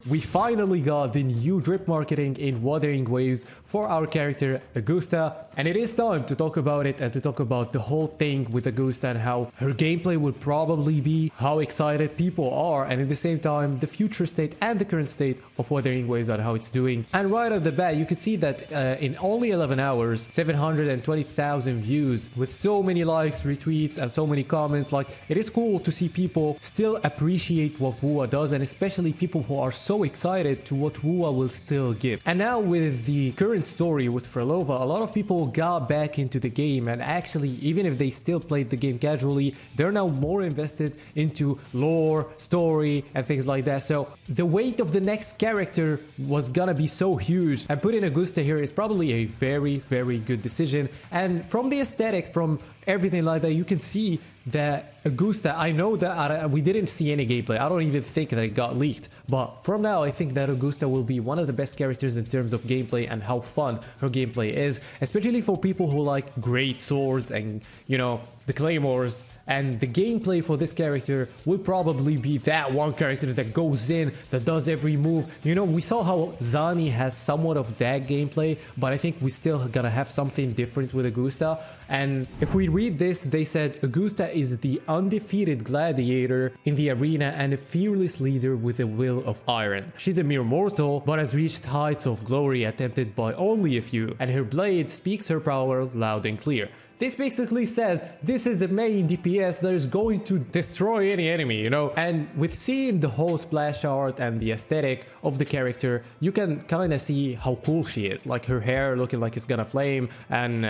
We finally got the new drip marketing in Wuthering Waves for our character Augusta, and it is time to talk about it and to talk about the whole thing with Augusta and how her gameplay would probably be, how excited people are, and at the same time the future state and the current state of Wuthering Waves and how it's doing. And right off the bat you can see that in only 11 hours 720,000 views with so many likes, retweets and so many comments. Like, it is cool to see people still appreciate what wuwa does, and especially people who are so excited to what wuwa will still give. And now with the current story with Frelova, a lot of people got back into the game, and actually even if they still played the game casually, they're now more invested into lore, story and things like that. So the weight of the next character was gonna be so huge, and putting Augusta here is probably a very good decision. And from the aesthetic, from everything like that, you can see that Augusta, I know that we didn't see any gameplay. I don't even think that it got leaked, but from now I think that Augusta will be one of the best characters in terms of gameplay and how fun her gameplay is, especially for people who like great swords and, you know, the claymores. And the gameplay for this character will probably be that one character that goes in, that does every move. You know, we saw how Zani has somewhat of that gameplay, but I think we still gonna have something different with Augusta. And if we read this, they said Augusta is the undefeated gladiator in the arena and a fearless leader with a will of iron. She's a mere mortal, but has reached heights of glory attempted by only a few, and her blade speaks her power loud and clear. This basically says this is the main DPS that is going to destroy any enemy, you know? And with seeing the whole splash art and the aesthetic of the character, you can kind of see how cool she is. Like her hair looking like it's gonna flame, and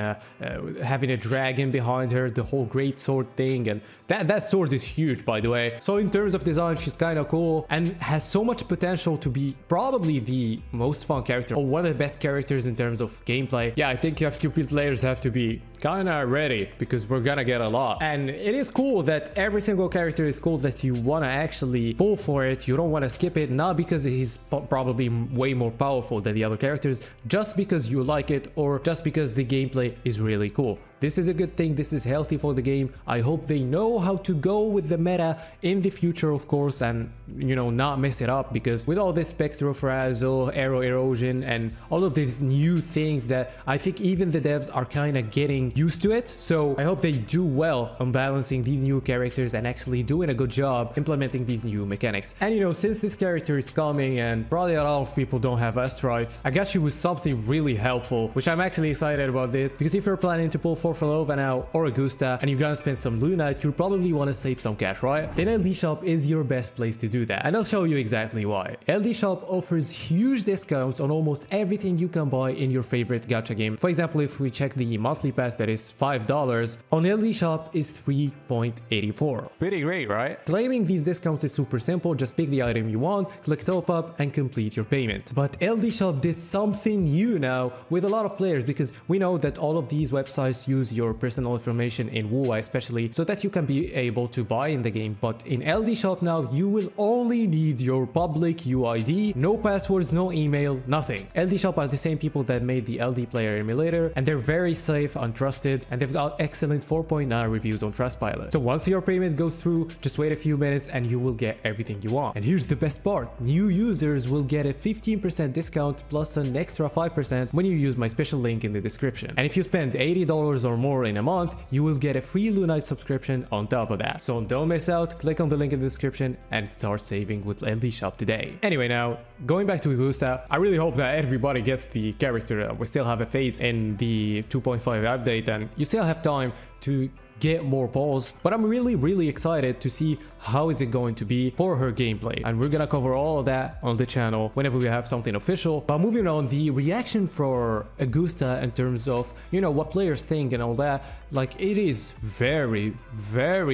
having a dragon behind her, the whole great sword thing, and that sword is huge, by the way. So in terms of design, she's kind of cool and has so much potential to be probably the most fun character, or one of the best characters in terms of gameplay. Yeah, I think FTP players have to be kind of ready, because we're gonna get a lot. And it is cool that every single character is cool, that you want to actually pull for it, you don't want to skip it, not because he's probably way more powerful than the other characters, just because you like it or just because the gameplay is really cool. This is a good thing, this is healthy for the game. I hope they know how to go with the meta in the future, of course, and, you know, not mess it up, because with all this Spectro-Frazzle, Arrow Erosion and all of these new things that I think even the devs are kind of getting used to it. So I hope they do well on balancing these new characters and actually doing a good job implementing these new mechanics. And you know, since this character is coming and probably a lot of people don't have asteroids, I got you with something really helpful, which I'm actually excited about this, because if you're planning to pull for Frelova now or Augusta and you're gonna spend some Lunite, you'll probably want to save some cash, right? Then LD Shop is your best place to do that, and I'll show you exactly why. LD Shop offers huge discounts on almost everything you can buy in your favorite gacha game. For example, if we check the monthly pass, that is $5, on LD Shop is 3.84. Pretty great, right? Claiming these discounts is super simple. Just pick the item you want, click top up and complete your payment. But LD Shop did something new now with a lot of players, because we know that all of these websites use your personal information in wuwa, especially, so that you can be able to buy in the game. But in LD Shop now, you will only need your public UID, no passwords, no email, nothing. LD Shop are the same people that made the LD Player emulator, and they're very safe, untrusted, and they've got excellent 4.9 reviews on Trustpilot. So once your payment goes through, just wait a few minutes and you will get everything you want. And here's the best part: new users will get a 15% discount plus an extra 5% when you use my special link in the description. And if you spend $80 or more in a month, you will get a free Lunite subscription on top of that. So don't miss out, click on the link in the description and start saving with LD Shop today. Anyway, now going back to Augusta, I really hope that everybody gets the character. We still have a phase in the 2.5 update and you still have time to get more balls, but I'm really excited to see how is it going to be for her gameplay, and we're gonna cover all of that on the channel whenever we have something official. But moving on, the reaction for Augusta in terms of, you know, what players think and all that, like, it is very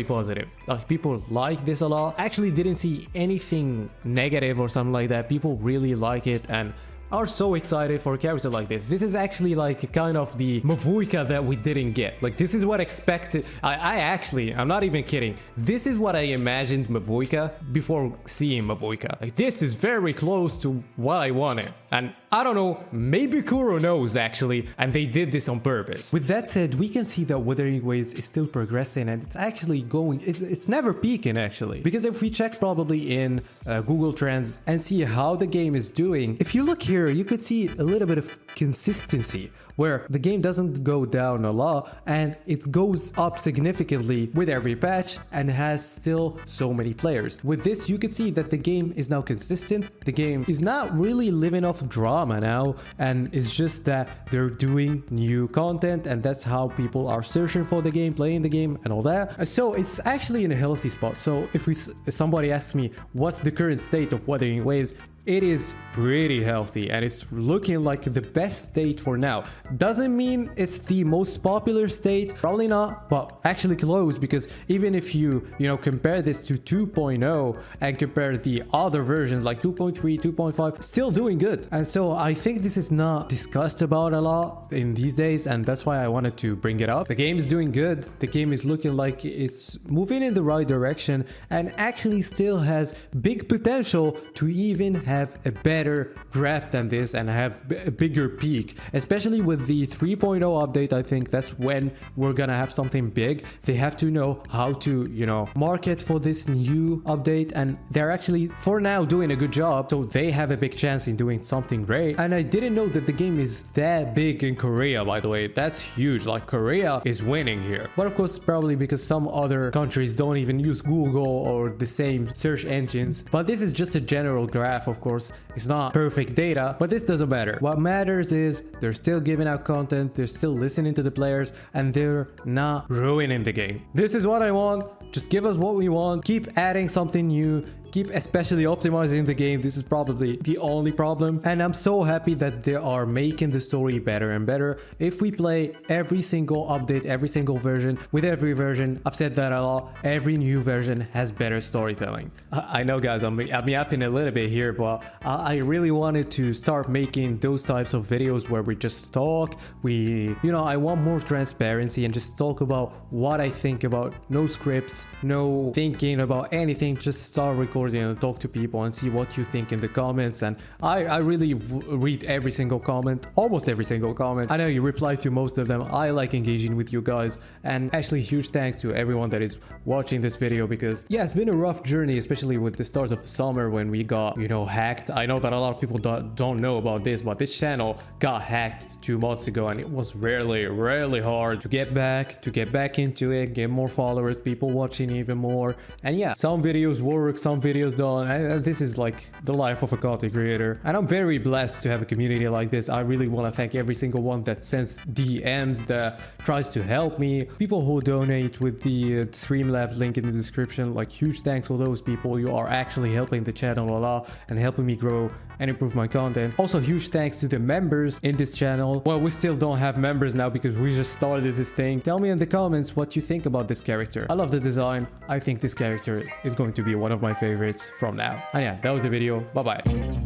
positive. Like, people like this a lot. I actually didn't see anything negative or something like that. People really like it, and are so excited for a character like this. This is actually like kind of the wuwa that we didn't get. Like this is what expected. I'm not even kidding. This is what I imagined wuwa before seeing wuwa. Like this is very close to what I wanted. And I don't know, maybe Kuro knows actually, and they did this on purpose. With that said, we can see that Wuthering Waves is still progressing and it's actually going, it's never peaking actually. Because if we check probably in Google Trends and see how the game is doing, if you look here, you could see a little bit of consistency where the game doesn't go down a lot and it goes up significantly with every patch and has still so many players. With this, you could see that the game is now consistent. The game is not really living off drama now, and it's just that they're doing new content, and that's how people are searching for the game, playing the game and all that. So it's actually in a healthy spot. So if somebody asks me what's the current state of Wuthering Waves, it is pretty healthy and it's looking like the best state for now. Doesn't mean it's the most popular state, probably not, but actually close, because even if you compare this to 2.0 and compare the other versions like 2.3, 2.5, still doing good. And so I think this is not discussed about a lot in these days, and that's why I wanted to bring it up. The game is doing good. The game is looking like it's moving in the right direction and actually still has big potential to even have a better graph than this and have a bigger peak, especially with the 3.0 update. I think that's when we're gonna have something big. They have to know how to market for this new update, and they're actually for now doing a good job, so they have a big chance in doing something great. And I didn't know that the game is that big in Korea, by the way. That's huge. Like Korea is winning here, but of course probably because some other countries don't even use Google or the same search engines. But this is just a general graph, of course. It's not perfect data, but this doesn't matter. What matters is they're still giving out content, they're still listening to the players, and they're not ruining the game. This is what I want. Just give us what we want. Keep adding something new. Keep especially optimizing the game. This is probably the only problem, and I'm so happy that they are making the story better and better. If we play every single update, every single version, with every version, I've said that a lot, every new version has better storytelling. I know guys, I'm yapping a little bit here, but I really wanted to start making those types of videos where we just talk. I want more transparency and just talk about what I think about. No scripts, no thinking about anything, just start recording and talk to people and see what you think in the comments. And I really read every single comment, almost every single comment. I know you reply to most of them. I like engaging with you guys, and actually huge thanks to everyone that is watching this video, because yeah, it's been a rough journey, especially with the start of the summer when we got hacked. I know that a lot of people don't know about this, but this channel got hacked 2 months ago, and it was really hard to get back into it, get more followers, people watching even more. And yeah, some videos work, some videos don't. This is like the life of a content creator, and I'm very blessed to have a community like this. I really want to thank every single one that sends DMs, that tries to help me, people who donate with the Streamlabs link in the description. Like huge thanks for those people. You are actually helping the channel a lot and helping me grow and improve my content. Also huge thanks to the members in this channel. Well, we still don't have members now because we just started this thing. Tell me in the comments what you think about this character. I love the design. I think this character is going to be one of my favorites from now. And yeah, that was the video. Bye bye.